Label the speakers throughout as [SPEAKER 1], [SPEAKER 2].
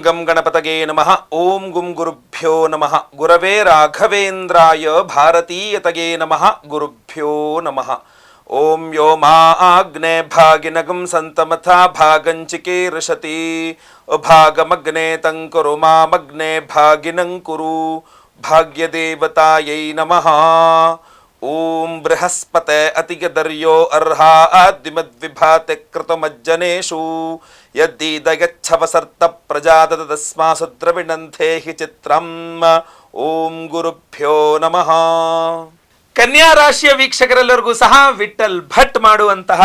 [SPEAKER 1] ಗಂ ಗಣಪತಗೆ ನಮಃ. ಓಂ ಗುಂ ಗುರುಭ್ಯೋ ನಮಃ. ಗುರವೇ ರಾಘವೇಂದ್ರಾಯ ಭಾರತೀಯತಗೆ ನಮಃ. ಗುರುಭ್ಯೋ ನಮಃ. ಓಂ ಯೋ ಮಾ ಆಗ್ನೇ ಭಾಗಿನಗಂ ಸಂತಮಥಾ ಭಾಗಂಚಿಕೆ ರಶತಿ ಭಾಗಮಗ್ನೇ ತಂಕುರು ಮಾಮಗ್ನೇ ಭಾಗಿನಂಕುರು ಭಾಗ್ಯದೇವತಾಯೈ ನಮಃ. ಓಂ ಬೃಹಸ್ಪತೆ ಅತಿಗದರ್ಯೋ ಅರ್ಹಾದ್ವಿಮದ್ವಿಭಾತೆ ಕೃತಮಜ್ಜನೇಷು ಯದ್ದೀದಯಚ್ಛವಸರ್ತ ಪ್ರಜಾದತಸ್ಮಾಸು ದ್ರವಿಣಂಥೇ ಹಿ ಚಿತ್ರಂ. ಓಂ ಗುರುಭ್ಯೋ ನಮಃ. ಕನ್ಯಾ ರಾಶಿಯ ವೀಕ್ಷಕರೆಲ್ಲರಿಗೂ ಸಹ ವಿಠಲ್ ಭಟ್ ಮಾಡುವಂತಹ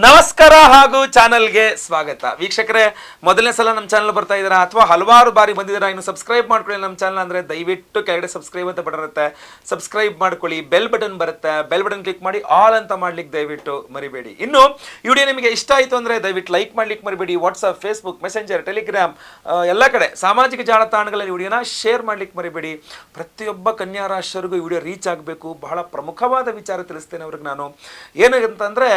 [SPEAKER 1] ನಮಸ್ಕಾರ ಹಾಗೂ ಚಾನಲ್ಗೆ ಸ್ವಾಗತ. ವೀಕ್ಷಕರೇ, ಮೊದಲನೇ ಸಲ ನಮ್ಮ ಚಾನಲ್ ಬರ್ತಾ ಇದ್ದೀರಾ ಅಥವಾ ಹಲವಾರು ಬಾರಿ ಬಂದಿದ್ದೀರಾ, ಇನ್ನು ಸಬ್ಸ್ಕ್ರೈಬ್ ಮಾಡ್ಕೊಳ್ಳಿ ನಮ್ಮ ಚಾನಲ್ ಅಂದರೆ ದಯವಿಟ್ಟು ಕೆಳಗಡೆ ಸಬ್ಸ್ಕ್ರೈಬ್ ಅಂತ ಬಟನ್ ಇರುತ್ತೆ, ಸಬ್ಸ್ಕ್ರೈಬ್ ಮಾಡ್ಕೊಳ್ಳಿ. ಬೆಲ್ ಬಟನ್ ಬರುತ್ತೆ, ಬೆಲ್ ಬಟನ್ ಕ್ಲಿಕ್ ಮಾಡಿ ಆಲ್ ಅಂತ ಮಾಡ್ಲಿಕ್ಕೆ ದಯವಿಟ್ಟು ಮರಿಬೇಡಿ. ಇನ್ನು ಈ ವಿಡಿಯೋ ನಿಮಗೆ ಇಷ್ಟ ಆಯಿತು ಅಂದರೆ ದಯವಿಟ್ಟು ಲೈಕ್ ಮಾಡ್ಲಿಕ್ಕೆ ಮರಿಬೇಡಿ. ವಾಟ್ಸಪ್, ಫೇಸ್ಬುಕ್, ಮೆಸೆಂಜರ್, ಟೆಲಿಗ್ರಾಮ್ ಎಲ್ಲ ಕಡೆ ಸಾಮಾಜಿಕ ಜಾಲತಾಣಗಳಲ್ಲಿ ವಿಡಿಯೋನ ಶೇರ್ ಮಾಡ್ಲಿಕ್ಕೆ ಮರಿಬೇಡಿ. ಪ್ರತಿಯೊಬ್ಬ ಕನ್ಯಾ ರಾಶಿಯವರಿಗೂ ಈ ವಿಡಿಯೋ ರೀಚ್ ಆಗಬೇಕು. ಬಹಳ ಪ್ರಮುಖವಾದ ವಿಚಾರ ತಿಳಿಸ್ತೇನೆ ಅವ್ರಿಗೆ ನಾನು. ಏನಂತಂದರೆ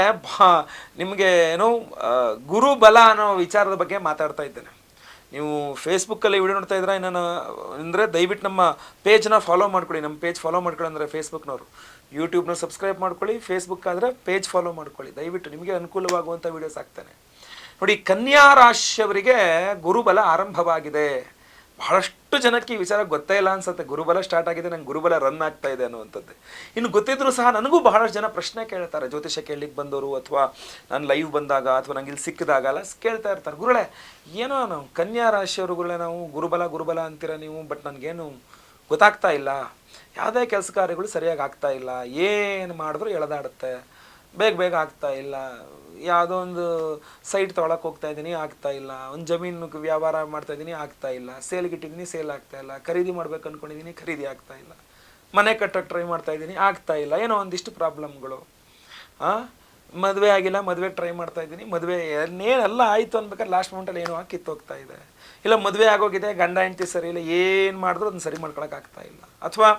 [SPEAKER 1] ನಿಮಗೆ ಏನು ಗುರುಬಲ ಅನ್ನೋ ವಿಚಾರದ ಬಗ್ಗೆ ಮಾತಾಡ್ತಾ ಇದ್ದೇನೆ. ನೀವು ಫೇಸ್ಬುಕ್ಕಲ್ಲಿ ವಿಡಿಯೋ ನೋಡ್ತಾ ಇದ್ದೀರಾ ನಾನು ಅಂದರೆ ದಯವಿಟ್ಟು ನಮ್ಮ ಪೇಜ್ನ ಫಾಲೋ ಮಾಡ್ಕೊಳ್ಳಿ. ನಮ್ಮ ಪೇಜ್ ಫಾಲೋ ಮಾಡ್ಕೊಳ್ಳಿ ಅಂದರೆ ಫೇಸ್ಬುಕ್ನವರು. ಯೂಟ್ಯೂಬ್ನ ಸಬ್ಸ್ಕ್ರೈಬ್ ಮಾಡ್ಕೊಳ್ಳಿ, ಫೇಸ್ಬುಕ್ ಆದರೆ ಪೇಜ್ ಫಾಲೋ ಮಾಡ್ಕೊಳ್ಳಿ. ದಯವಿಟ್ಟು ನಿಮಗೆ ಅನುಕೂಲವಾಗುವಂಥ ವೀಡಿಯೋಸ್ ಹಾಕ್ತಾನೆ ನೋಡಿ. ಕನ್ಯಾ ರಾಶಿಯವರಿಗೆ ಗುರುಬಲ ಆರಂಭವಾಗಿದೆ. ಬಹಳಷ್ಟು ಜನಕ್ಕೆ ಈ ವಿಚಾರ ಗೊತ್ತೇ ಇಲ್ಲ ಅನ್ಸುತ್ತೆ. ಗುರುಬಲ ಸ್ಟಾರ್ಟ್ ಆಗಿದೆ, ನಂಗೆ ಗುರುಬಲ ರನ್ ಆಗ್ತಾ ಇದೆ ಅನ್ನುವಂಥದ್ದು. ಇನ್ನು ಗೊತ್ತಿದ್ರೂ ಸಹ ನನಗೂ ಬಹಳಷ್ಟು ಜನ ಪ್ರಶ್ನೆ ಕೇಳ್ತಾರೆ. ಜ್ಯೋತಿಷ ಕೇಳಲಿಕ್ಕೆ ಬಂದವರು ಅಥವಾ ನಾನು ಲೈವ್ ಬಂದಾಗ ಅಥವಾ ನಂಗೆ ಇಲ್ಲಿ ಸಿಕ್ಕಿದಾಗ ಎಲ್ಲ ಕೇಳ್ತಾ ಇರ್ತಾರೆ, ಗುರುಗಳೇ ಏನೋ ನಾವು ಕನ್ಯಾ ರಾಶಿಯವರು ಗುರುಗಳೇ ನಾವು ಗುರುಬಲ ಅಂತೀರ ನೀವು, ಬಟ್ ನನಗೇನು ಗೊತ್ತಾಗ್ತಾ ಇಲ್ಲ, ಯಾವುದೇ ಕೆಲಸ ಕಾರ್ಯಗಳು ಸರಿಯಾಗಿ ಆಗ್ತಾ ಇಲ್ಲ, ಏನು ಮಾಡಿದ್ರು ಎಳೆದಾಡುತ್ತೆ, ಬೇಗ ಆಗ್ತಾ ಇಲ್ಲ, ಯಾವುದೋ ಒಂದು ಸೈಟ್ ತೊಗೊಳಕ್ಕೆ ಹೋಗ್ತಾ ಇದ್ದೀನಿ ಆಗ್ತಾ ಇಲ್ಲ, ಒಂದು ಜಮೀನು ವ್ಯವಹಾರ ಮಾಡ್ತಾ ಇದ್ದೀನಿ ಆಗ್ತಾ ಇಲ್ಲ, ಸೇಲ್ಗೆ ಇಟ್ಟಿದ್ದೀನಿ ಸೇಲ್ ಆಗ್ತಾ ಇಲ್ಲ, ಖರೀದಿ ಮಾಡ್ಬೇಕು ಅಂದ್ಕೊಂಡಿದ್ದೀನಿ ಖರೀದಿ ಆಗ್ತಾ ಇಲ್ಲ, ಮನೆ ಕಟ್ಟೋಕ್ಕೆ ಟ್ರೈ ಮಾಡ್ತಾ ಇದ್ದೀನಿ ಆಗ್ತಾ ಇಲ್ಲ, ಏನೋ ಒಂದಿಷ್ಟು ಪ್ರಾಬ್ಲಮ್ಗಳು. ಮದುವೆ ಆಗಿಲ್ಲ, ಮದುವೆ ಟ್ರೈ ಮಾಡ್ತಾ ಇದ್ದೀನಿ, ಮದುವೆ ಏನೆಲ್ಲ ಆಯಿತು ಅನ್ಬೇಕಾದ್ರೆ ಲಾಸ್ಟ್ ಮೂಮೆಂಟಲ್ಲಿ ಏನೋ ಕಿತ್ತೋಗ್ತಾ ಇದೆ. ಇಲ್ಲ ಮದುವೆ ಆಗೋಗಿದೆ, ಗಂಡ ಹೆಂಡತಿ ಸರಿ ಇಲ್ಲ, ಏನು ಮಾಡಿದ್ರು ಅದನ್ನ ಸರಿ ಮಾಡ್ಕೊಳಕ್ಕಾಗ್ತಾ ಇಲ್ಲ. ಅಥವಾ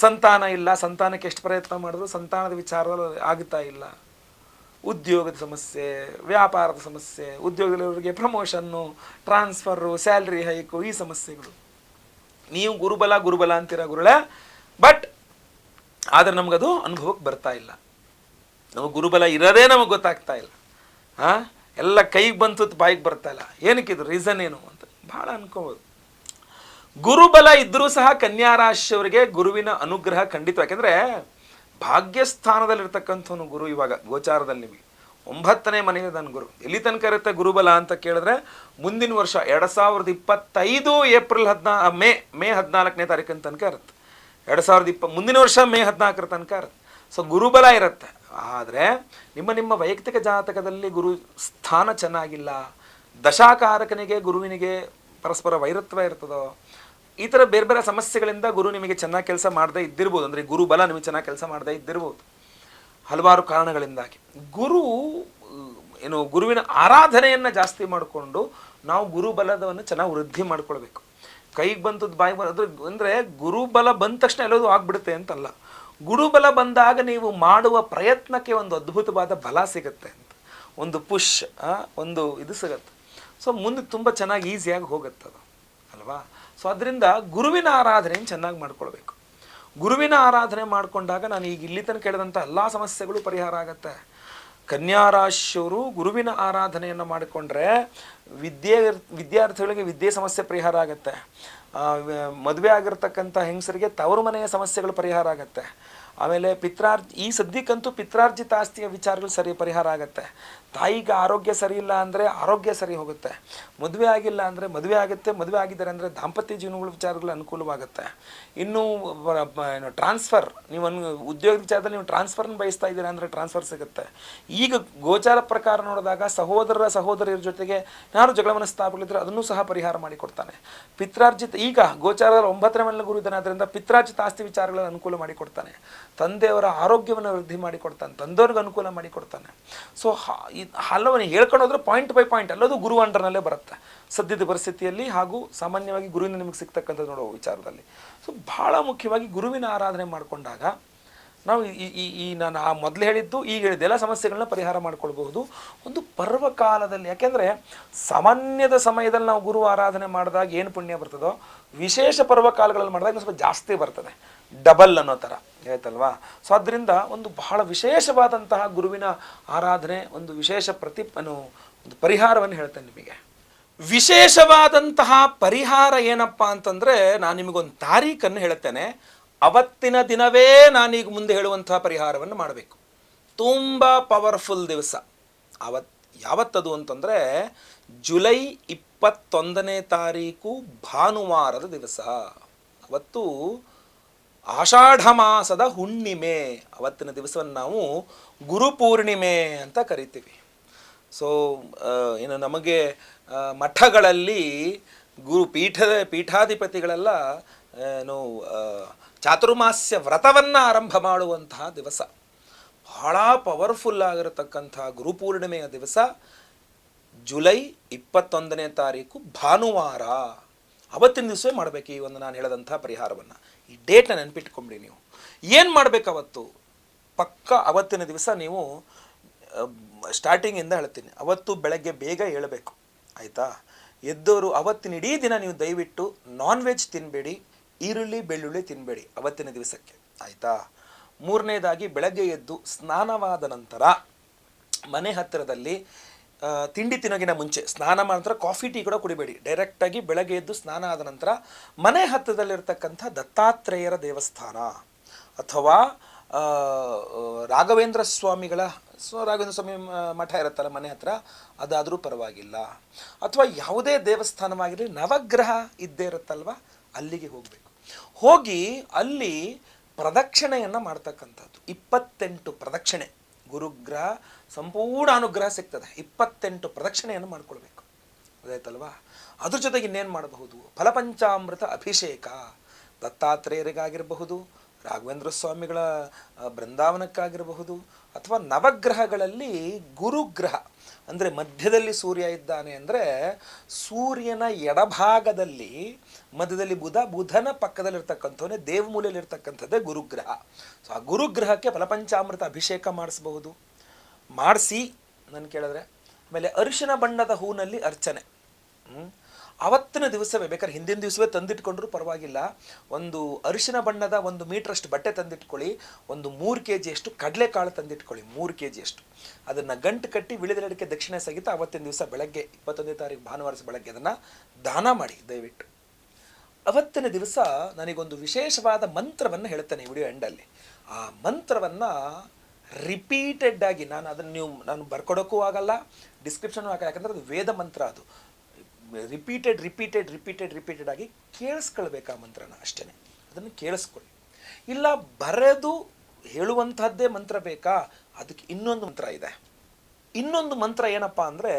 [SPEAKER 1] ಸಂತಾನ ಇಲ್ಲ, ಸಂತಾನಕ್ಕೆ ಎಷ್ಟು ಪ್ರಯತ್ನ ಮಾಡಿದ್ರು ಸಂತಾನದ ವಿಚಾರದಲ್ಲಿ ಆಗ್ತಾ ಇಲ್ಲ. ಉದ್ಯೋಗದ ಸಮಸ್ಯೆ, ವ್ಯಾಪಾರದ ಸಮಸ್ಯೆ, ಉದ್ಯೋಗದಲ್ಲಿವರಿಗೆ ಪ್ರಮೋಷನ್ನು, ಟ್ರಾನ್ಸ್ಫರು, ಸ್ಯಾಲ್ರಿ ಹೈಕು, ಈ ಸಮಸ್ಯೆಗಳು. ನೀವು ಗುರುಬಲ ಅಂತೀರ ಗುರುಗಳೇ, ಬಟ್ ಆದರೆ ನಮಗದು ಅನುಭವಕ್ಕೆ ಬರ್ತಾ ಇಲ್ಲ. ನಮಗೆ ಗುರುಬಲ ಇರೋದೇ ನಮಗೆ ಗೊತ್ತಾಗ್ತಾ ಇಲ್ಲ. ಎಲ್ಲ ಕೈಗೆ ಬಂತು ಬಾಯಿಗೆ ಬರ್ತಾ ಇಲ್ಲ. ಏನಕ್ಕಿದು ರೀಸನ್ ಏನು ಅಂತ ಭಾಳ ಅನ್ಕೋಬೋದು. ಗುರುಬಲ ಇದ್ದರೂ ಸಹ ಕನ್ಯಾ ರಾಶಿಯವರಿಗೆ ಗುರುವಿನ ಅನುಗ್ರಹ ಖಂಡಿತ. ಯಾಕೆಂದರೆ ಭಾಗ್ಯಸ್ಥಾನದಲ್ಲಿರ್ತಕ್ಕಂಥವನು ಗುರು. ಇವಾಗ ಗೋಚಾರದಲ್ಲಿ ನಿಮಗೆ 9ನೇ ಮನೆಯ ನನ್ನ ಗುರು. ಎಲ್ಲಿ ತನಕ ಇರುತ್ತೆ ಗುರುಬಲ ಅಂತ ಕೇಳಿದ್ರೆ ಮುಂದಿನ ವರ್ಷ 2025 ಏಪ್ರಿಲ್ ಮೇ 14ನೇ ತಾರೀಕಿನ ತನಕ ಇರುತ್ತೆ. 2020 ಮುಂದಿನ ವರ್ಷ ಮೇ 14ರ ತನಕ ಇರುತ್ತೆ. ಸೊ ಗುರುಬಲ ಇರುತ್ತೆ. ಆದರೆ ನಿಮ್ಮ ವೈಯಕ್ತಿಕ ಜಾತಕದಲ್ಲಿ ಗುರು ಸ್ಥಾನ ಚೆನ್ನಾಗಿಲ್ಲ, ದಶಾಕಾರಕನಿಗೆ ಗುರುವಿನಿಗೆ ಪರಸ್ಪರ ವೈರತ್ವ ಇರ್ತದೋ, ಈ ಥರ ಬೇರೆ ಬೇರೆ ಸಮಸ್ಯೆಗಳಿಂದ ಗುರು ನಿಮಗೆ ಚೆನ್ನಾಗಿ ಕೆಲಸ ಮಾಡದೇ ಇದ್ದಿರ್ಬೋದು. ಅಂದರೆ ಗುರುಬಲ ನಿಮಗೆ ಚೆನ್ನಾಗಿ ಕೆಲಸ ಮಾಡದೇ ಇದ್ದಿರ್ಬೋದು ಹಲವಾರು ಕಾರಣಗಳಿಂದಾಗಿ. ಗುರುವಿನ ಆರಾಧನೆಯನ್ನು ಜಾಸ್ತಿ ಮಾಡಿಕೊಂಡು ನಾವು ಗುರುಬಲದವನ್ನು ಚೆನ್ನಾಗಿ ವೃದ್ಧಿ ಮಾಡ್ಕೊಳ್ಬೇಕು. ಕೈಗೆ ಬಂತದ್ದು ಬಾಯಿ ಅದ್ರ ಅಂದರೆ ಗುರುಬಲ ಬಂದ ತಕ್ಷಣ ಎಲ್ಲೋದು ಆಗ್ಬಿಡುತ್ತೆ ಅಂತಲ್ಲ. ಗುರುಬಲ ಬಂದಾಗ ನೀವು ಮಾಡುವ ಪ್ರಯತ್ನಕ್ಕೆ ಒಂದು ಅದ್ಭುತವಾದ ಬಲ ಸಿಗುತ್ತೆ ಅಂತ, ಒಂದು ಪುಷ್, ಒಂದು ಇದು ಸಿಗುತ್ತೆ. ಸೊ ಮುಂದೆ ತುಂಬ ಚೆನ್ನಾಗಿ ಈಸಿಯಾಗಿ ಹೋಗುತ್ತದು ಅಲ್ವಾ. ಸೊ ಅದರಿಂದ ಗುರುವಿನ ಆರಾಧನೆಯನ್ನು ಚೆನ್ನಾಗಿ ಮಾಡ್ಕೊಳ್ಬೇಕು. ಗುರುವಿನ ಆರಾಧನೆ ಮಾಡಿಕೊಂಡಾಗ ನಾನು ಈಗ ಇಲ್ಲಿ ತನಕ ಕೇಳಿದಂಥ ಎಲ್ಲ ಸಮಸ್ಯೆಗಳು ಪರಿಹಾರ ಆಗುತ್ತೆ. ಕನ್ಯಾ ರಾಶಿಯವರು ಗುರುವಿನ ಆರಾಧನೆಯನ್ನು ಮಾಡಿಕೊಂಡ್ರೆ ವಿದ್ಯಾರ್ಥಿಗಳಿಗೆ ವಿದ್ಯೆ ಸಮಸ್ಯೆ ಪರಿಹಾರ ಆಗುತ್ತೆ. ಮದುವೆ ಆಗಿರ್ತಕ್ಕಂಥ ಹೆಂಗಸರಿಗೆ ತವರು ಮನೆಯ ಸಮಸ್ಯೆಗಳು ಪರಿಹಾರ ಆಗುತ್ತೆ. ಆಮೇಲೆ ಈ ಸದ್ಯಕ್ಕಂತೂ ಪಿತ್ರಾರ್ಜಿತ ಆಸ್ತಿಯ ವಿಚಾರಗಳು ಪರಿಹಾರ ಆಗುತ್ತೆ. ತಾಯಿಗೆ ಆರೋಗ್ಯ ಸರಿ ಇಲ್ಲ ಅಂದರೆ ಆರೋಗ್ಯ ಸರಿ ಹೋಗುತ್ತೆ. ಮದುವೆ ಆಗಿಲ್ಲ ಅಂದರೆ ಮದುವೆ ಆಗುತ್ತೆ. ಮದುವೆ ಆಗಿದ್ದಾರೆ ಅಂದರೆ ದಾಂಪತ್ಯ ಜೀವನಗಳ ವಿಚಾರಗಳು ಅನುಕೂಲವಾಗುತ್ತೆ. ಇನ್ನು ಟ್ರಾನ್ಸ್ಫರ್, ನೀವು ಉದ್ಯೋಗ ವಿಚಾರದಲ್ಲಿ ನೀವು ಟ್ರಾನ್ಸ್ಫರ್ನ ಬಯಸ್ತಾ ಇದ್ದೀರಾ ಅಂದರೆ ಟ್ರಾನ್ಸ್ಫರ್ ಸಿಗುತ್ತೆ. ಈಗ ಗೋಚಾರ ಪ್ರಕಾರ ನೋಡಿದಾಗ ಸಹೋದರಿಯರ ಜೊತೆಗೆ ಯಾರು ಜಗಳ ಮನಸ್ತಾಪಗಳಿದ್ರೆ ಅದನ್ನು ಸಹ ಪರಿಹಾರ ಮಾಡಿಕೊಡ್ತಾನೆ. ಪಿತ್ರಾರ್ಜಿತ ಈಗ ಗೋಚಾರದಲ್ಲಿ 9ನೇ ಮನೆಯಲ್ಲಿ ಗುರು ಇದ್ದಾನೆ, ಅದರಿಂದ ಪಿತ್ರಾರ್ಜಿತ ಆಸ್ತಿ ವಿಚಾರಗಳನ್ನು ಅನುಕೂಲ ಮಾಡಿಕೊಡ್ತಾನೆ. ತಂದೆಯವರ ಆರೋಗ್ಯವನ್ನು ವೃದ್ಧಿ ಮಾಡಿಕೊಡ್ತಾನೆ, ತಂದೆಯವ್ರಿಗೆ ಅನುಕೂಲ ಮಾಡಿಕೊಡ್ತಾನೆ. ಸೊ ಹಲವನ್ನ ಹೇಳ್ಕೊಂಡು ಹೋದ್ರೆ ಪಾಯಿಂಟ್ ಬೈ ಪಾಯಿಂಟ್ ಎಲ್ಲದು ಗುರು ಅಂಡರ್ನಲ್ಲೇ ಬರುತ್ತೆ ಸದ್ಯದ ಪರಿಸ್ಥಿತಿಯಲ್ಲಿ, ಹಾಗೂ ಸಾಮಾನ್ಯವಾಗಿ ಗುರುವಿನ ನಿಮಗೆ ಸಿಗ್ತಕ್ಕಂಥದ್ದು ನೋಡೋ ವಿಚಾರದಲ್ಲಿ. ಸೊ ಬಹಳ ಮುಖ್ಯವಾಗಿ ಗುರುವಿನ ಆರಾಧನೆ ಮಾಡಿಕೊಂಡಾಗ ನಾವು ಈ ನಾನು ಆ ಮೊದಲು ಹೇಳಿದ್ದು ಈಗ ಹೇಳಿದ್ದು ಎಲ್ಲ ಸಮಸ್ಯೆಗಳನ್ನ ಪರಿಹಾರ ಮಾಡ್ಕೊಳ್ಬಹುದು ಒಂದು ಪರ್ವಕಾಲದಲ್ಲಿ. ಯಾಕೆಂದರೆ ಸಾಮಾನ್ಯದ ಸಮಯದಲ್ಲಿ ನಾವು ಗುರು ಆರಾಧನೆ ಮಾಡಿದಾಗ ಏನು ಪುಣ್ಯ ಬರ್ತದೋ ವಿಶೇಷ ಪರ್ವಕಾಲಗಳಲ್ಲಿ ಮಾಡಿದಾಗ ಸ್ವಲ್ಪ ಜಾಸ್ತಿ ಬರ್ತದೆ, ಡಬಲ್ ಅನ್ನೋ ಥರ ಆಯ್ತಲ್ವಾ. ಸೊ ಅದರಿಂದ ಒಂದು ಬಹಳ ವಿಶೇಷವಾದಂತಹ ಗುರುವಿನ ಆರಾಧನೆ, ಒಂದು ವಿಶೇಷ ಒಂದು ಪರಿಹಾರವನ್ನು ಹೇಳ್ತೇನೆ ನಿಮಗೆ. ವಿಶೇಷವಾದಂತಹ ಪರಿಹಾರ ಏನಪ್ಪ ಅಂತಂದರೆ, ನಾನು ನಿಮಗೊಂದು ತಾರೀಖನ್ನು ಹೇಳ್ತೇನೆ. ಅವತ್ತಿನ ದಿನವೇ ನಾನೀಗ ಮುಂದೆ ಹೇಳುವಂತಹ ಪರಿಹಾರವನ್ನು ಮಾಡಬೇಕು. ತುಂಬ ಪವರ್ಫುಲ್ ದಿವಸ ಯಾವತ್ತದು ಅಂತಂದರೆ ಜುಲೈ 21ನೇ ತಾರೀಕು ಭಾನುವಾರದ ದಿವಸ. ಅವತ್ತು ಆಷಾಢ ಮಾಸದ ಹುಣ್ಣಿಮೆ. ಅವತ್ತಿನ ದಿವಸವನ್ನು ನಾವು ಗುರುಪೂರ್ಣಿಮೆ ಅಂತ ಕರಿತೀವಿ. ಸೊ ಏನು ನಮಗೆ ಮಠಗಳಲ್ಲಿ ಪೀಠಾಧಿಪತಿಗಳೆಲ್ಲ ಏನು ಚಾತುರ್ಮಾಸ್ಯ ವ್ರತವನ್ನು ಆರಂಭ ಮಾಡುವಂತಹ ದಿವಸ. ಬಹಳ ಪವರ್ಫುಲ್ ಆಗಿರತಕ್ಕಂಥ ಗುರುಪೂರ್ಣಿಮೆಯ ದಿವಸ ಜುಲೈ 21ನೇ ತಾರೀಕು ಭಾನುವಾರ. ಅವತ್ತಿನ ದಿವಸವೇ ಮಾಡಬೇಕು ಈ ಒಂದು ನಾನು ಹೇಳದಂಥ ಪರಿಹಾರವನ್ನು. ಈ ಡೇಟ್ನ ನೆನಪಿಟ್ಕೊಂಬಿಡಿ. ನೀವು ಏನು ಮಾಡಬೇಕು ಅವತ್ತು? ಪಕ್ಕ ಅವತ್ತಿನ ದಿವಸ ನೀವು ಸ್ಟಾರ್ಟಿಂಗಿಂದ ಹೇಳ್ತೀನಿ, ಅವತ್ತು ಬೆಳಗ್ಗೆ ಬೇಗ ಏಳಬೇಕು ಆಯಿತಾ. ಎದ್ದವರು ಅವತ್ತಿನ ಇಡೀ ದಿನ ನೀವು ದಯವಿಟ್ಟು ನಾನ್ ವೆಜ್ ತಿನ್ನಬೇಡಿ, ಈರುಳ್ಳಿ ಬೆಳ್ಳುಳ್ಳಿ ತಿನ್ನಬೇಡಿ ಅವತ್ತಿನ ದಿವಸಕ್ಕೆ ಆಯಿತಾ. ಮೂರನೇದಾಗಿ ಬೆಳಗ್ಗೆ ಎದ್ದು ಸ್ನಾನವಾದ ನಂತರ ಮನೆ ಹತ್ತಿರದಲ್ಲಿ ತಿಂಡಿ ತಿನ್ನೋಗಿನ ಮುಂಚೆ ಸ್ನಾನ ಮಾಡಿದ ನಂತರ ಕಾಫಿ ಟೀ ಕೂಡ ಕುಡಿಬೇಡಿ. ಡೈರೆಕ್ಟಾಗಿ ಬೆಳಗ್ಗೆ ಎದ್ದು ಸ್ನಾನ ಆದ ನಂತರ ಮನೆ ಹತ್ತಿರದಲ್ಲಿರ್ತಕ್ಕಂಥ ದತ್ತಾತ್ರೇಯರ ದೇವಸ್ಥಾನ ಅಥವಾ ರಾಘವೇಂದ್ರ ಸ್ವಾಮಿಗಳ ರಾಘವೇಂದ್ರ ಸ್ವಾಮಿ ಮಠ ಇರುತ್ತಲ್ಲ ಮನೆ ಹತ್ರ, ಅದಾದರೂ ಪರವಾಗಿಲ್ಲ. ಅಥವಾ ಯಾವುದೇ ದೇವಸ್ಥಾನವಾಗಿರಲಿ ನವಗ್ರಹ ಇದ್ದೇ ಇರುತ್ತಲ್ವ, ಅಲ್ಲಿಗೆ ಹೋಗಬೇಕು. ಹೋಗಿ ಅಲ್ಲಿ ಪ್ರದಕ್ಷಿಣೆಯನ್ನು ಮಾಡ್ತಕ್ಕಂಥದ್ದು 28 ಪ್ರದಕ್ಷಿಣೆ. ಗುರುಗ್ರಹ ಸಂಪೂರ್ಣ ಅನುಗ್ರಹ ಸಿಗ್ತದೆ. 28 ಪ್ರದಕ್ಷಿಣೆಯನ್ನು ಮಾಡ್ಕೊಳ್ಬೇಕು, ಅದಾಯ್ತಲ್ವಾ. ಅದ್ರ ಜೊತೆಗೆ ಇನ್ನೇನು ಮಾಡಬಹುದು? ಫಲಪಂಚಾಮೃತ ಅಭಿಷೇಕ ದತ್ತಾತ್ರೇಯರಿಗಾಗಿರಬಹುದು, ರಾಘವೇಂದ್ರ ಸ್ವಾಮಿಗಳ ಬೃಂದಾವನಕ್ಕಾಗಿರಬಹುದು, ಅಥವಾ ನವಗ್ರಹಗಳಲ್ಲಿ ಗುರುಗ್ರಹ ಅಂದರೆ ಮಧ್ಯದಲ್ಲಿ ಸೂರ್ಯ ಇದ್ದಾನೆ ಅಂದರೆ ಸೂರ್ಯನ ಎಡಭಾಗದಲ್ಲಿ ಮಧ್ಯದಲ್ಲಿ ಬುಧನ ಪಕ್ಕದಲ್ಲಿರ್ತಕ್ಕಂಥವನೇ ದೇವಮೂಲೆಯಲ್ಲಿರ್ತಕ್ಕಂಥದ್ದೇ ಗುರುಗ್ರಹ. ಸೊ ಆ ಗುರುಗ್ರಹಕ್ಕೆ ಫಲಪಂಚಾಮೃತ ಅಭಿಷೇಕ ಮಾಡಿಸಬಹುದು. ಮಾಡಿಸಿ ನಾನು ಕೇಳಿದ್ರೆ ಆಮೇಲೆ ಅರಿಶಿನ ಬಣ್ಣದ ಹೂನಲ್ಲಿ ಅರ್ಚನೆ. ಅವತ್ತಿನ ದಿವಸವೇ ಬೇಕಾದ್ರೆ ಹಿಂದಿನ ದಿವಸವೇ ತಂದಿಟ್ಕೊಂಡ್ರೂ ಪರವಾಗಿಲ್ಲ. ಒಂದು ಅರಿಶಿನ ಬಣ್ಣದ 1 ಮೀಟ್ರಷ್ಟು ಬಟ್ಟೆ ತಂದಿಟ್ಕೊಳ್ಳಿ. ಒಂದು 3 kg ಅಷ್ಟು ಕಡಲೆಕಾಳು ತಂದಿಟ್ಕೊಳ್ಳಿ. 3 kg ಅಷ್ಟು ಅದನ್ನು ಗಂಟು ಕಟ್ಟಿ ವಿಳಿದೆರಡಕ್ಕೆ ದಕ್ಷಿಣೆ ಸಹಿತ ಅವತ್ತಿನ ದಿವಸ ಬೆಳಗ್ಗೆ 21ನೇ ತಾರೀಕು ಭಾನುವಾರ ಬೆಳಗ್ಗೆ ಅದನ್ನು ದಾನ ಮಾಡಿ ದಯವಿಟ್ಟು. ಅವತ್ತಿನ ದಿವಸ ನನಗೊಂದು ವಿಶೇಷವಾದ ಮಂತ್ರವನ್ನು ಹೇಳ್ತೇನೆ ವಿಡಿಯೋ ಎಂಡಲ್ಲಿ. ಆ ಮಂತ್ರವನ್ನು ರಿಪೀಟೆಡ್ ಆಗಿ ನಾನು ಬರ್ಕೊಡೋಕ್ಕೂ ಆಗಲ್ಲ, ಡಿಸ್ಕ್ರಿಪ್ಷನ್ ಆಗಲ್ಲ, ಯಾಕಂದರೆ ಅದು ವೇದ ಮಂತ್ರ. ಅದು ರಿಪೀಟೆಡ್ ಆಗಿ ಕೇಳಿಸ್ಕೊಳ್ಬೇಕು ಆ ಮಂತ್ರನ, ಅಷ್ಟೇ. ಅದನ್ನು ಕೇಳಿಸ್ಕೊಳ್ಳಿ. ಇಲ್ಲ ಬರೆದು ಹೇಳುವಂಥದ್ದೇ ಮಂತ್ರ ಬೇಕಾ? ಅದಕ್ಕೆ ಇನ್ನೊಂದು ಮಂತ್ರ ಇದೆ. ಇನ್ನೊಂದು ಮಂತ್ರ ಏನಪ್ಪ ಅಂದರೆ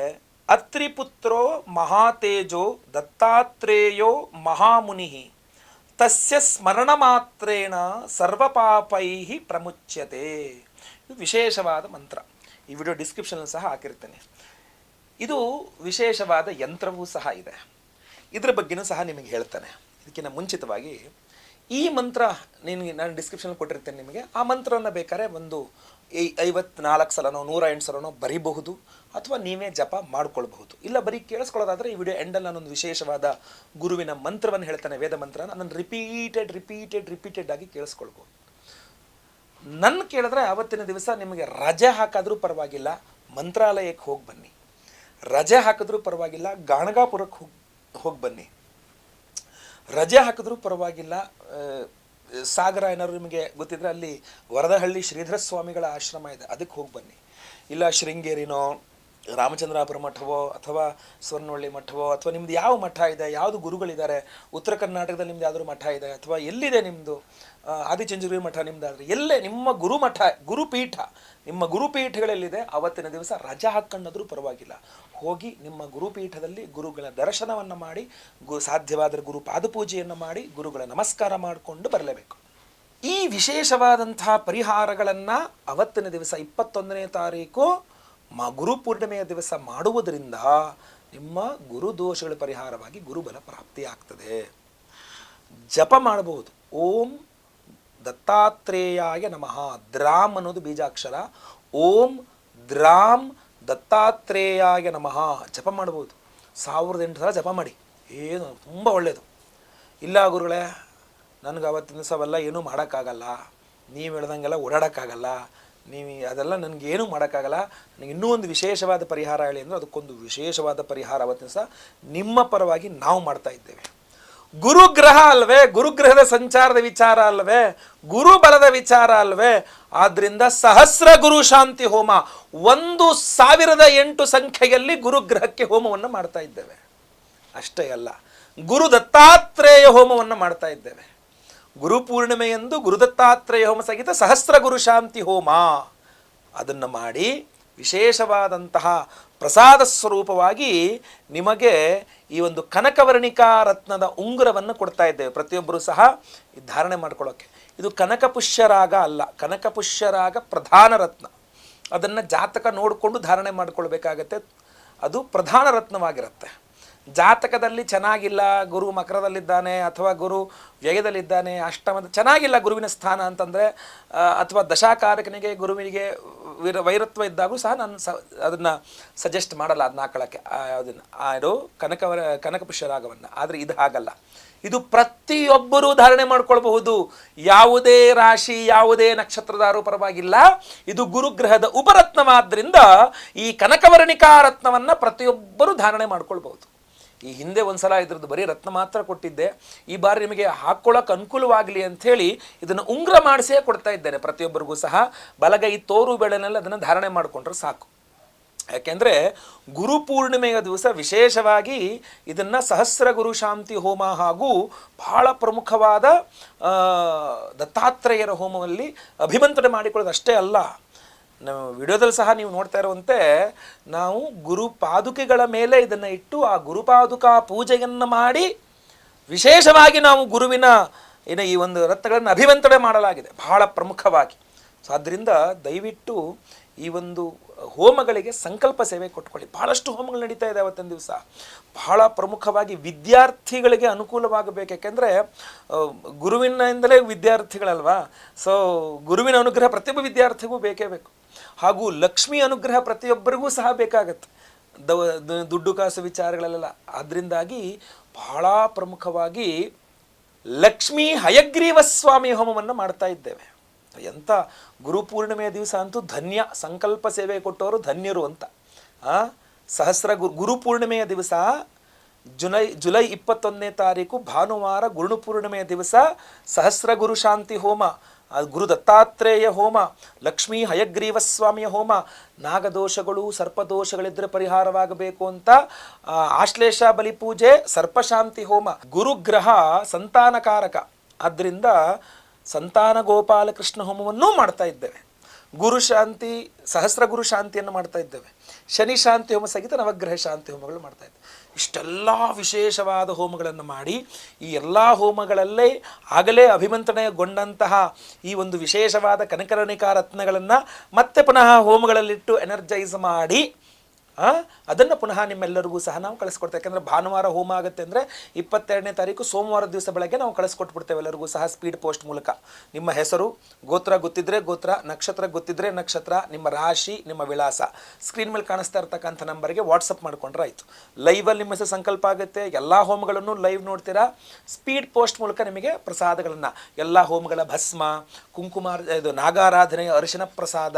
[SPEAKER 1] ಅತ್ರಿಪುತ್ರೋ ಮಹಾತೇಜೋ ದತ್ತಾತ್ರೇಯೋ ಮಹಾಮುನಿ ತಸ್ಯ ಸ್ಮರಣ ಮಾತ್ರೇಣ ಸರ್ವಪಾಪೈ ಪ್ರಮುಚ್ಯತೆ. ಇದು ವಿಶೇಷವಾದ ಮಂತ್ರ. ಈ ವಿಡಿಯೋ ಡಿಸ್ಕ್ರಿಪ್ಷನಲ್ಲಿ ಸಹ ಹಾಕಿರ್ತೇನೆ. ಇದು ವಿಶೇಷವಾದ ಯಂತ್ರವೂ ಸಹ ಇದೆ. ಇದರ ಬಗ್ಗೆನೂ ಸಹ ನಿಮಗೆ ಹೇಳ್ತಾನೆ. ಇದಕ್ಕಿಂತ ಮುಂಚಿತವಾಗಿ ಈ ಮಂತ್ರ ನಾನು ಡಿಸ್ಕ್ರಿಪ್ಷನಲ್ಲಿ ಕೊಟ್ಟಿರ್ತೇನೆ ನಿಮಗೆ. ಆ ಮಂತ್ರವನ್ನು ಬೇಕಾದ್ರೆ ಒಂದು 54 ಸಲನೋ 108 ಸಲನೋ ಬರೀಬಹುದು, ಅಥವಾ ನೀವೇ ಜಪ ಮಾಡ್ಕೊಳ್ಬಹುದು. ಇಲ್ಲ ಬರೀ ಕೇಳಿಸ್ಕೊಳ್ಳೋದಾದರೆ ಈ ವಿಡಿಯೋ ಎಂಡಲ್ಲಿ ನಾನೊಂದು ವಿಶೇಷವಾದ ಗುರುವಿನ ಮಂತ್ರವನ್ನು ಹೇಳ್ತಾನೆ, ವೇದ ಮಂತ್ರನ. ಅದನ್ನು ರಿಪೀಟೆಡ್ ಆಗಿ ಕೇಳಿಸ್ಕೊಳ್ಬೋದು. ನನ್ನ ಕೇಳಿದ್ರೆ ಆವತ್ತಿನ ದಿವಸ ನಿಮಗೆ ರಜೆ ಹಾಕಾದರೂ ಪರವಾಗಿಲ್ಲ, ಮಂತ್ರಾಲಯಕ್ಕೆ ಹೋಗಿ ಬನ್ನಿ. ರಜೆ ಹಾಕಿದ್ರೂ ಪರವಾಗಿಲ್ಲ, ಗಾಣಗಾಪುರಕ್ಕೆ ಹೋಗಿ ಬನ್ನಿ. ರಜೆ ಹಾಕಿದ್ರೂ ಪರವಾಗಿಲ್ಲ, ಸಾಗರ ಏನಾದ್ರು ನಿಮಗೆ ಗೊತ್ತಿದ್ರೆ ಅಲ್ಲಿ ವರದಹಳ್ಳಿ ಶ್ರೀಧರ ಸ್ವಾಮಿಗಳ ಆಶ್ರಮ ಇದೆ, ಅದಕ್ಕೆ ಹೋಗಿ ಬನ್ನಿ. ಇಲ್ಲ ಶೃಂಗೇರಿನೋ ರಾಮಚಂದ್ರಾಪುರ ಮಠವೋ ಅಥವಾ ಸ್ವರ್ಣವಳ್ಳಿ ಮಠವೋ ಅಥವಾ ನಿಮ್ದು ಯಾವ ಮಠ ಇದೆ, ಯಾವುದು ಗುರುಗಳಿದ್ದಾರೆ, ಉತ್ತರ ಕರ್ನಾಟಕದಲ್ಲಿ ನಿಮ್ದು ಯಾವ್ದಾದ್ರು ಮಠ ಇದೆ ಅಥವಾ ಎಲ್ಲಿದೆ ನಿಮ್ಮದು ಆದಿಚುಂಚನಗಿರಿ ಮಠ ನಿಮ್ಮದಾದರೆ, ಎಲ್ಲೇ ನಿಮ್ಮ ಗುರುಮಠ ಗುರುಪೀಠ ನಿಮ್ಮ ಗುರುಪೀಠಗಳಲ್ಲಿದೆ, ಅವತ್ತಿನ ದಿವಸ ರಜಾ ಹಾಕ್ಕೊಂಡಾದರೂ ಪರವಾಗಿಲ್ಲ, ಹೋಗಿ ನಿಮ್ಮ ಗುರುಪೀಠದಲ್ಲಿ ಗುರುಗಳ ದರ್ಶನವನ್ನು ಮಾಡಿ, ಸಾಧ್ಯವಾದರೆ ಗುರು ಪಾದಪೂಜೆಯನ್ನು ಮಾಡಿ, ಗುರುಗಳ ನಮಸ್ಕಾರ ಮಾಡಿಕೊಂಡು ಬರಲೇಬೇಕು. ಈ ವಿಶೇಷವಾದಂತಹ ಪರಿಹಾರಗಳನ್ನು ಅವತ್ತಿನ ದಿವಸ 21ನೇ ತಾರೀಕು ಗುರುಪೂರ್ಣಿಮೆಯ ದಿವಸ ಮಾಡುವುದರಿಂದ ನಿಮ್ಮ ಗುರು ದೋಷಗಳ ಪರಿಹಾರವಾಗಿ ಗುರುಬಲ ಪ್ರಾಪ್ತಿ ಆಗ್ತದೆ. ಜಪ ಮಾಡಬಹುದು. ಓಂ ದತ್ತಾತ್ರೇಯಾಯ ನಮಃ. ದ್ರಾಮ್ ಅನ್ನೋದು ಬೀಜಾಕ್ಷರ. ಓಂ ದ್ರಾಂ ದತ್ತಾತ್ರೇಯಾಯ ನಮಃ ಜಪ ಮಾಡ್ಬೋದು. 1008 ಸಲ ಜಪ ಮಾಡಿ, ಏನು ತುಂಬ ಒಳ್ಳೆಯದು. ಇಲ್ಲ ಗುರುಗಳೇ, ನನಗೆ ಅವತ್ತಿನ ದಿವಸವೆಲ್ಲ ಏನೂ ಮಾಡೋಕ್ಕಾಗಲ್ಲ, ನೀವು ಹೇಳ್ದಂಗೆಲ್ಲ ಓಡಾಡೋಕ್ಕಾಗಲ್ಲ, ನೀವು ಅದೆಲ್ಲ ನನಗೇನೂ ಮಾಡೋಕ್ಕಾಗಲ್ಲ, ನನಗೆ ಇನ್ನೂ ಒಂದು ವಿಶೇಷವಾದ ಪರಿಹಾರ ಹೇಳಿ ಅಂದರೆ ಅದಕ್ಕೊಂದು ವಿಶೇಷವಾದ ಪರಿಹಾರ ಅವತ್ತಿನ ದಿವಸ ನಿಮ್ಮ ಪರವಾಗಿ ನಾವು ಮಾಡ್ತಾ ಇದ್ದೇವೆ. ಗುರುಗ್ರಹ ಅಲ್ವೇ, ಗುರುಗ್ರಹದ ಸಂಚಾರದ ವಿಚಾರ ಅಲ್ವೇ, ಗುರುಬಲದ ವಿಚಾರ ಅಲ್ವೇ. ಆದ್ದರಿಂದ ಸಹಸ್ರ ಗುರು ಶಾಂತಿ ಹೋಮ 1008 ಸಂಖ್ಯೆಯಲ್ಲಿ ಗುರುಗ್ರಹಕ್ಕೆ ಹೋಮವನ್ನು ಮಾಡ್ತಾ ಇದ್ದೇವೆ. ಅಷ್ಟೇ ಅಲ್ಲ, ಗುರು ದತ್ತಾತ್ರೇಯ ಹೋಮವನ್ನು ಮಾಡ್ತಾ ಇದ್ದೇವೆ. ಗುರುಪೂರ್ಣಿಮೆಯಂದು ಗುರುದತ್ತಾತ್ರೇಯ ಹೋಮ ಸಹಿತ ಸಹಸ್ರ ಗುರು ಶಾಂತಿ ಹೋಮ ಅದನ್ನು ಮಾಡಿ ವಿಶೇಷವಾದಂತಹ ಪ್ರಸಾದ ಸ್ವರೂಪವಾಗಿ ನಿಮಗೆ ಈ ಒಂದು ಕನಕವರ್ಣಿಕಾ ರತ್ನದ ಉಂಗುರವನ್ನು ಕೊಡ್ತಾ ಇದ್ದೇವೆ. ಪ್ರತಿಯೊಬ್ಬರೂ ಸಹ ಧಾರಣೆ ಮಾಡ್ಕೊಳ್ಳೋಕ್ಕೆ. ಇದು ಕನಕಪುಷ್ಯರಾಗ ಅಲ್ಲ, ಕನಕಪುಷ್ಯರಾಗ ಪ್ರಧಾನ ರತ್ನ. ಅದನ್ನು ಜಾತಕ ನೋಡಿಕೊಂಡು ಧಾರಣೆ ಮಾಡ್ಕೊಳ್ಬೇಕಾಗತ್ತೆ. ಅದು ಪ್ರಧಾನ ರತ್ನವಾಗಿರುತ್ತೆ. ಜಾತಕದಲ್ಲಿ ಚೆನ್ನಾಗಿಲ್ಲ, ಗುರು ಮಕರದಲ್ಲಿದ್ದಾನೆ ಅಥವಾ ಗುರು ವ್ಯಯದಲ್ಲಿದ್ದಾನೆ, ಅಷ್ಟಮದ ಚೆನ್ನಾಗಿಲ್ಲ ಗುರುವಿನ ಸ್ಥಾನ ಅಂತಂದರೆ, ಅಥವಾ ದಶಾಕಾರಕನಿಗೆ ಗುರುವಿನಿಗೆ ವೈರತ್ವ ಇದ್ದಾಗೂ ಸಹ ನಾನು ಅದನ್ನು ಸಜೆಸ್ಟ್ ಮಾಡಲ್ಲ, ಅದನ್ನ ಹಾಕೊಳ್ಳೋಕ್ಕೆ. ಅದನ್ನು ಅದು ಕನಕಪುಷ್ಯರಾಗವನ್ನು. ಆದರೆ ಇದು ಹಾಗಲ್ಲ. ಇದು ಪ್ರತಿಯೊಬ್ಬರೂ ಧಾರಣೆ ಮಾಡ್ಕೊಳ್ಬಹುದು. ಯಾವುದೇ ರಾಶಿ, ಯಾವುದೇ ನಕ್ಷತ್ರದಾರು ಪರವಾಗಿಲ್ಲ. ಇದು ಗುರುಗ್ರಹದ ಉಪರತ್ನವಾದ್ದರಿಂದ ಈ ಕನಕವರ್ಣಿಕಾ ರತ್ನವನ್ನು ಪ್ರತಿಯೊಬ್ಬರೂ ಧಾರಣೆ ಮಾಡ್ಕೊಳ್ಬಹುದು. ಈ ಹಿಂದೆ ಒಂದ್ಸಲ ಇದ್ರದ್ದು ಬರೀ ರತ್ನ ಮಾತ್ರ ಕೊಟ್ಟಿದ್ದೆ. ಈ ಬಾರಿ ನಿಮಗೆ ಹಾಕ್ಕೊಳ್ಳೋಕೆ ಅನುಕೂಲವಾಗಲಿ ಅಂಥೇಳಿ ಇದನ್ನು ಉಂಗುರ ಮಾಡಿಸೇ ಕೊಡ್ತಾ ಇದ್ದೇನೆ. ಪ್ರತಿಯೊಬ್ಬರಿಗೂ ಸಹ ಬಲಗೈ ತೋರು ಬೆಳೆನಲ್ಲಿ ಅದನ್ನು ಧಾರಣೆ ಮಾಡಿಕೊಂಡ್ರೆ ಸಾಕು. ಯಾಕೆಂದರೆ ಗುರುಪೂರ್ಣಿಮೆಯ ದಿವಸ ವಿಶೇಷವಾಗಿ ಇದನ್ನು ಸಹಸ್ರ ಗುರು ಶಾಂತಿ ಹೋಮ ಹಾಗೂ ಬಹಳ ಪ್ರಮುಖವಾದ ದತ್ತಾತ್ರೇಯರ ಹೋಮದಲ್ಲಿ ಅಭಿಮಂತ್ರಣೆ ಮಾಡಿಕೊಳ್ಳೋದು ಅಷ್ಟೇ ಅಲ್ಲ. ನಾವು ವಿಡಿಯೋದಲ್ಲಿ ಸಹ ನೀವು ನೋಡ್ತಾ ಇರುವಂತೆ ನಾವು ಗುರುಪಾದುಕೆಗಳ ಮೇಲೆ ಇದನ್ನು ಇಟ್ಟು ಆ ಗುರುಪಾದುಕಾ ಪೂಜೆಯನ್ನು ಮಾಡಿ ವಿಶೇಷವಾಗಿ ನಾವು ಗುರುವಿನ ಈ ಒಂದು ರತ್ನಗಳನ್ನು ಅಭಿಮಂತ್ರಣೆ ಮಾಡಲಾಗಿದೆ ಬಹಳ ಪ್ರಮುಖವಾಗಿ. ಸೊ ಆದ್ದರಿಂದ ದಯವಿಟ್ಟು ಈ ಒಂದು ಹೋಮಗಳಿಗೆ ಸಂಕಲ್ಪ ಸೇವೆ ಕೊಟ್ಕೊಳ್ಳಿ. ಬಹಳಷ್ಟು ಹೋಮಗಳು ನಡೀತಾ ಇದೆ ಅವತ್ತಿನ ದಿವಸ. ಬಹಳ ಪ್ರಮುಖವಾಗಿ ವಿದ್ಯಾರ್ಥಿಗಳಿಗೆ ಅನುಕೂಲವಾಗಬೇಕು. ಯಾಕೆಂದರೆ ಗುರುವಿನಿಂದಲೇ ವಿದ್ಯಾರ್ಥಿಗಳಲ್ವಾ. ಸೊ ಗುರುವಿನ ಅನುಗ್ರಹ ಪ್ರತಿಯೊಬ್ಬ ವಿದ್ಯಾರ್ಥಿಗೂ ಬೇಕೇ ಬೇಕು. ಹಾಗೂ ಲಕ್ಷ್ಮೀ ಅನುಗ್ರಹ ಪ್ರತಿಯೊಬ್ಬರಿಗೂ ಸಹ ಬೇಕಾಗತ್ತೆ, ದುಡ್ಡು ಕಾಸು ವಿಚಾರಗಳಲ್ಲೆಲ್ಲ. ಅದರಿಂದಾಗಿ ಬಹಳ ಪ್ರಮುಖವಾಗಿ ಲಕ್ಷ್ಮೀ ಹಯಗ್ರೀವ ಸ್ವಾಮಿ ಹೋಮವನ್ನು ಮಾಡ್ತಾ ಇದ್ದೇವೆ. ಎಂಥ ಗುರುಪೂರ್ಣಿಮೆಯ ದಿವಸ ಅಂತೂ ಧನ್ಯ, ಸಂಕಲ್ಪ ಸೇವೆ ಕೊಟ್ಟವರು ಧನ್ಯರು ಅಂತ. ಸಹಸ್ರ ಗುರುಪೂರ್ಣಿಮೆಯ ದಿವಸ ಜುಲೈ 21ನೇ ತಾರೀಕು ಭಾನುವಾರ ಗುರುಪೂರ್ಣಿಮೆಯ ದಿವಸ ಸಹಸ್ರ ಗುರು ಶಾಂತಿ ಹೋಮ, ಗುರು ದತ್ತಾತ್ರೇಯ ಹೋಮ, ಲಕ್ಷ್ಮೀ ಹಯಗ್ರೀವ ಸ್ವಾಮಿಯ ಹೋಮ, ನಾಗದೋಷಗಳು ಸರ್ಪದೋಷಗಳಿದ್ದರೆ ಪರಿಹಾರವಾಗಬೇಕು ಅಂತ ಆಶ್ಲೇಷ ಬಲಿಪೂಜೆ, ಸರ್ಪಶಾಂತಿ ಹೋಮ. ಗುರುಗ್ರಹ ಸಂತಾನಕಾರಕ, ಆದ್ದರಿಂದ ಸಂತಾನ ಗೋಪಾಲಕೃಷ್ಣ ಹೋಮವನ್ನೂ ಮಾಡ್ತಾ ಇದ್ದೇವೆ. ಗುರು ಶಾಂತಿ, ಸಹಸ್ರ ಗುರು ಶಾಂತಿಯನ್ನು ಮಾಡ್ತಾ ಇದ್ದೇವೆ. ಶನಿ ಶಾಂತಿ ಹೋಮ ಸಹಿತ ನವಗ್ರಹ ಶಾಂತಿ ಹೋಮಗಳು ಮಾಡ್ತಾ ಇದ್ದೇವೆ. ಇಷ್ಟೆಲ್ಲ ವಿಶೇಷವಾದ ಹೋಮಗಳನ್ನು ಮಾಡಿ ಈ ಎಲ್ಲ ಹೋಮಗಳಲ್ಲೇ ಆಗಲೇ ಅಭಿಮಂತ್ರಣೆಗೊಂಡಂತಹ ಈ ಒಂದು ವಿಶೇಷವಾದ ಕನಕವರ್ಣಿಕಾ ರತ್ನಗಳನ್ನು ಮತ್ತೆ ಪುನಃ ಹೋಮಗಳಲ್ಲಿಟ್ಟು ಎನರ್ಜೈಸ್ ಮಾಡಿ ಅದನ್ನು ಪುನಃ ನಿಮ್ಮೆಲ್ಲರಿಗೂ ಸಹ ನಾವು ಕಳಿಸ್ಕೊಡ್ತೇವೆ. ಯಾಕೆಂದರೆ ಭಾನುವಾರ ಹೋಮ ಆಗುತ್ತೆ ಅಂದರೆ 22ನೇ ತಾರೀಕು ಸೋಮವಾರ ದಿವಸ ಬೆಳಗ್ಗೆ ನಾವು ಕಳಿಸ್ಕೊಟ್ಬಿಡ್ತೇವೆ ಎಲ್ಲರಿಗೂ ಸಹ ಸ್ಪೀಡ್ ಪೋಸ್ಟ್ ಮೂಲಕ. ನಿಮ್ಮ ಹೆಸರು, ಗೋತ್ರ ಗೊತ್ತಿದ್ದರೆ ಗೋತ್ರ, ನಕ್ಷತ್ರ ಗೊತ್ತಿದ್ದರೆ ನಕ್ಷತ್ರ, ನಿಮ್ಮ ರಾಶಿ, ನಿಮ್ಮ ವಿಳಾಸ ಸ್ಕ್ರೀನ್ ಮೇಲೆ ಕಾಣಿಸ್ತಾ ಇರ್ತಕ್ಕಂಥ ನಂಬರ್ಗೆ ವಾಟ್ಸಪ್ ಮಾಡಿಕೊಂಡ್ರೆ ಆಯಿತು. ಲೈವಲ್ಲಿ ನಿಮ್ಮ ಹೆಸರು ಸಂಕಲ್ಪ ಆಗುತ್ತೆ. ಎಲ್ಲ ಹೋಮಗಳನ್ನು ಲೈವ್ ನೋಡ್ತೀರಾ. ಸ್ಪೀಡ್ ಪೋಸ್ಟ್ ಮೂಲಕ ನಿಮಗೆ ಪ್ರಸಾದಗಳನ್ನು, ಎಲ್ಲ ಹೋಮಗಳ ಭಸ್ಮ, ಕುಂಕುಮ, ಇದು ನಾಗಾರಾಧನೆಯ ಅರಿಶಿನ ಪ್ರಸಾದ,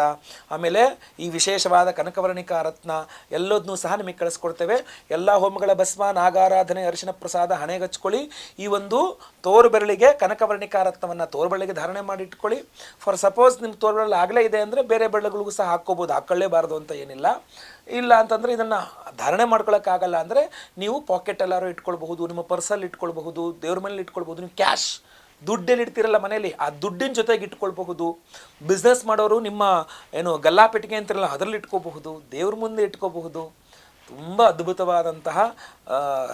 [SPEAKER 1] ಆಮೇಲೆ ಈ ವಿಶೇಷವಾದ ಕನಕವರ್ಣಿಕಾ ರತ್ನ ಎಲ್ಲದನ್ನೂ ಸಹ ನಿಮಗೆ ಕಳಿಸ್ಕೊಡ್ತೇವೆ. ಎಲ್ಲ ಹೋಮಗಳ ಭಸ್ಮ, ನಾಗಾರಾಧನೆ, ಅರಿಶಿನ ಪ್ರಸಾದ ಹಣೆಗಚ್ಕೊಳ್ಳಿ. ಈ ಒಂದು ತೋರು ಬೆರಳಿಗೆ ಕನಕವರ್ಣಿಕಾ ರತ್ನವನ್ನು ತೋರು ಬೆರಳಿಗೆ ಧಾರಣೆ ಮಾಡಿ ಇಟ್ಕೊಳ್ಳಿ. ಫಾರ್ ಸಪೋಸ್ ನಿಮ್ಮ ತೋರು ಬೆರಳು ಆಗಲೇ ಇದೆ ಅಂದರೆ ಬೇರೆ ಬೆರಳುಗಳಿಗೂ ಸಹ ಹಾಕ್ಕೋಬೋದು, ಹಾಕ್ಕೊಳ್ಳೇಬಾರ್ದು ಅಂತ ಏನಿಲ್ಲ. ಇಲ್ಲ ಅಂತಂದರೆ ಇದನ್ನು ಧಾರಣೆ ಮಾಡ್ಕೊಳ್ಳೋಕ್ಕಾಗಲ್ಲ ಅಂದರೆ ನೀವು ಪಾಕೆಟಲ್ಲಾರು ಇಟ್ಕೊಳ್ಬಹುದು, ನಿಮ್ಮ ಪರ್ಸಲ್ಲಿ ಇಟ್ಕೊಳ್ಬಹುದು, ದೇವ್ರ ಮೇಲೆ ಇಟ್ಕೊಳ್ಬಹುದು. ನೀವು ಕ್ಯಾಶ್ ದುಡ್ಡಲ್ಲಿ ಇಡ್ತಿರಲ್ಲ ಮನೇಲಿ, ಆ ದುಡ್ಡಿನ ಜೊತೆಗೆ ಇಟ್ಕೊಳ್ಬಹುದು. ಬಿಸ್ನೆಸ್ ಮಾಡೋರು ನಿಮ್ಮ ಗಲ್ಲಾಪೆಟ್ಟಿಗೆ ಅಂತಿರಲ್ಲ ಅದರಲ್ಲಿ ಇಟ್ಕೋಬಹುದು, ದೇವ್ರ ಮುಂದೆ ಇಟ್ಕೋಬಹುದು. ತುಂಬ ಅದ್ಭುತವಾದಂತಹ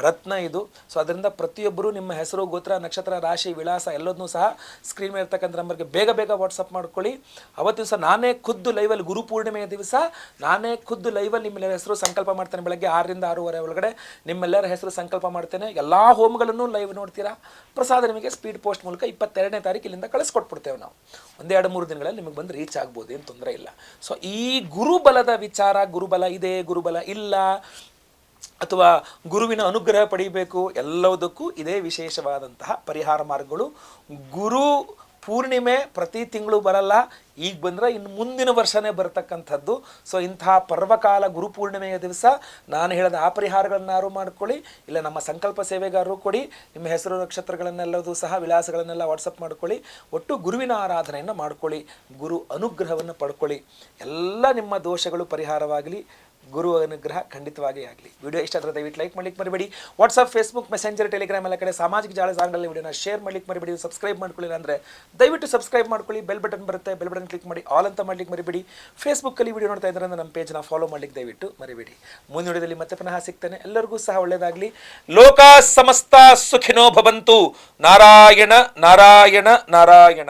[SPEAKER 1] ರತ್ನ ಇದು. ಸೊ ಅದರಿಂದ ಪ್ರತಿಯೊಬ್ಬರು ನಿಮ್ಮ ಹೆಸರು, ಗೋತ್ರ, ನಕ್ಷತ್ರ, ರಾಶಿ, ವಿಳಾಸ ಎಲ್ಲದನ್ನೂ ಸಹ ಸ್ಕ್ರೀನ್ ಮೇಲೆ ಇರ್ತಕ್ಕಂಥ ನಂಬರ್ಗೆ ಬೇಗ ಬೇಗ ವಾಟ್ಸಪ್ ಮಾಡ್ಕೊಳ್ಳಿ. ಅವತ್ತು ದಿವಸ ನಾನೇ ಖುದ್ದು ಲೈವಲ್ಲಿ, ಗುರು ಪೂರ್ಣಿಮೆಯ ದಿವಸ ನಾನೇ ಖುದ್ದು ಲೈವಲ್ಲಿ ನಿಮ್ಮೆಲ್ಲರ ಹೆಸರು ಸಂಕಲ್ಪ ಮಾಡ್ತೇನೆ. ಬೆಳಗ್ಗೆ 6ರಿಂದ 6:30 ಒಳಗಡೆ ನಿಮ್ಮೆಲ್ಲರ ಹೆಸರು ಸಂಕಲ್ಪ ಮಾಡ್ತೇನೆ. ಎಲ್ಲ ಹೋಮಗಳನ್ನು ಲೈವ್ ನೋಡ್ತೀರಾ. ಪ್ರಸಾದ ನಿಮಗೆ ಸ್ಪೀಡ್ ಪೋಸ್ಟ್ ಮೂಲಕ 22ನೇ ತಾರೀಕು ಇಲ್ಲಿಂದ ಕಳಿಸ್ಕೊಟ್ಬಿಡ್ತೇವೆ ನಾವು. 1-2-3 ದಿನಗಳಲ್ಲಿ ನಿಮಗೆ ಬಂದು ರೀಚ್ ಆಗ್ಬೋದು, ಏನು ತೊಂದರೆ ಇಲ್ಲ. ಸೊ ಈ ಗುರುಬಲದ ವಿಚಾರ, ಗುರುಬಲ ಇದೆ, ಗುರುಬಲ ಇಲ್ಲ, ಅಥವಾ ಗುರುವಿನ ಅನುಗ್ರಹ ಪಡೆಯಬೇಕು, ಎಲ್ಲದಕ್ಕೂ ಇದೇ ವಿಶೇಷವಾದಂತಹ ಪರಿಹಾರ ಮಾರ್ಗಗಳು. ಗುರು ಪೂರ್ಣಿಮೆ ಪ್ರತಿ ತಿಂಗಳು ಬರಲ್ಲ, ಈಗ ಬಂದರೆ ಇನ್ನು ಮುಂದಿನ ವರ್ಷನೇ ಬರತಕ್ಕಂಥದ್ದು. ಸೊ ಇಂತಹ ಪರ್ವಕಾಲ ಗುರು ಪೂರ್ಣಿಮೆಯ ದಿವಸ ನಾನು ಹೇಳಿದ ಆ ಪರಿಹಾರಗಳನ್ನಾರು ಮಾಡ್ಕೊಳ್ಳಿ, ಇಲ್ಲ ನಮ್ಮ ಸಂಕಲ್ಪ ಸೇವೆಗಾರರು ಕೊಡಿ. ನಿಮ್ಮ ಹೆಸರು, ನಕ್ಷತ್ರಗಳನ್ನೆಲ್ಲದೂ ಸಹ ವಿಳಾಸಗಳನ್ನೆಲ್ಲ ವಾಟ್ಸಪ್ ಮಾಡ್ಕೊಳ್ಳಿ. ಒಟ್ಟು ಗುರುವಿನ ಆರಾಧನೆಯನ್ನು ಮಾಡ್ಕೊಳ್ಳಿ, ಗುರು ಅನುಗ್ರಹವನ್ನು ಪಡ್ಕೊಳ್ಳಿ. ಎಲ್ಲ ನಿಮ್ಮ ದೋಷಗಳು ಪರಿಹಾರವಾಗಲಿ, ಗುರು ಅನುಗ್ರಹ ಖಂಡಿತವಾಗಿ ಆಗಲಿ. ವಿಡಿಯೋ ಇಷ್ಟ ಆದರೆ ದಯವಿಟ್ಟು ಲೈಕ್ ಮಾಡ್ಲಿಕ್ಕೆ ಮರಿಬೇಡಿ. ವಾಟ್ಸಪ್, ಫೇಸ್ಬುಕ್, ಮೆಸೆಂಜರ್, ಟೆಲಿಗ್ರಾಮ್ ಎಲ್ಲ ಕಡೆ ಸಾಮಾಜಿಕ ಜಾಲತಾಣಗಳಲ್ಲಿ ವಿಡಿಯೋನ ಶೇರ್ ಮಾಡ್ಲಿಕ್ಕೆ ಮರಿಬೇಡಿ. ಸಬ್ಸ್ಕ್ರೈಬ್ ಮಾಡ್ಕೊಳ್ಳಿಲ್ಲ ಅಂದರೆ ದಯವಿಟ್ಟು ಸಬ್ಸ್ಕ್ರೈಬ್ ಮಾಡ್ಕೊಳ್ಳಿ. ಬೆಲ್ ಬಟನ್ ಬರುತ್ತೆ, ಬೆಲ್ ಬಟನ್ ಕ್ಲಿಕ್ ಮಾಡಿ ಆಲ್ ಅಂತ ಮಾಡ್ಲಿಕ್ಕೆ ಮರಿಬೇಡಿ. ಫೇಸ್ಬುಕ್ಕಲ್ಲಿ ವಿಡಿಯೋ ನೋಡ್ತಾ ಇದ್ದಾರೆ ಅಂದರೆ ನಮ್ಮ ಪೇಜ್ನ ಫಾಲೋ ಮಾಡ್ಲಿಕ್ಕೆ ದಯವಿಟ್ಟು ಮರಿಬೇಡಿ. ಮುಂದಿನ ವಿಡಿಯೋದಲ್ಲಿ ಮತ್ತೆ ಪುನಃ ಸಿಗ್ತೇನೆ. ಎಲ್ಲರಿಗೂ ಸಹ ಒಳ್ಳೆಯದಾಗಲಿ. ಲೋಕ ಸಮಸ್ತ ಸುಖಿನೋ ಭವಂತು. ನಾರಾಯಣ ನಾರಾಯಣ ನಾರಾಯಣ.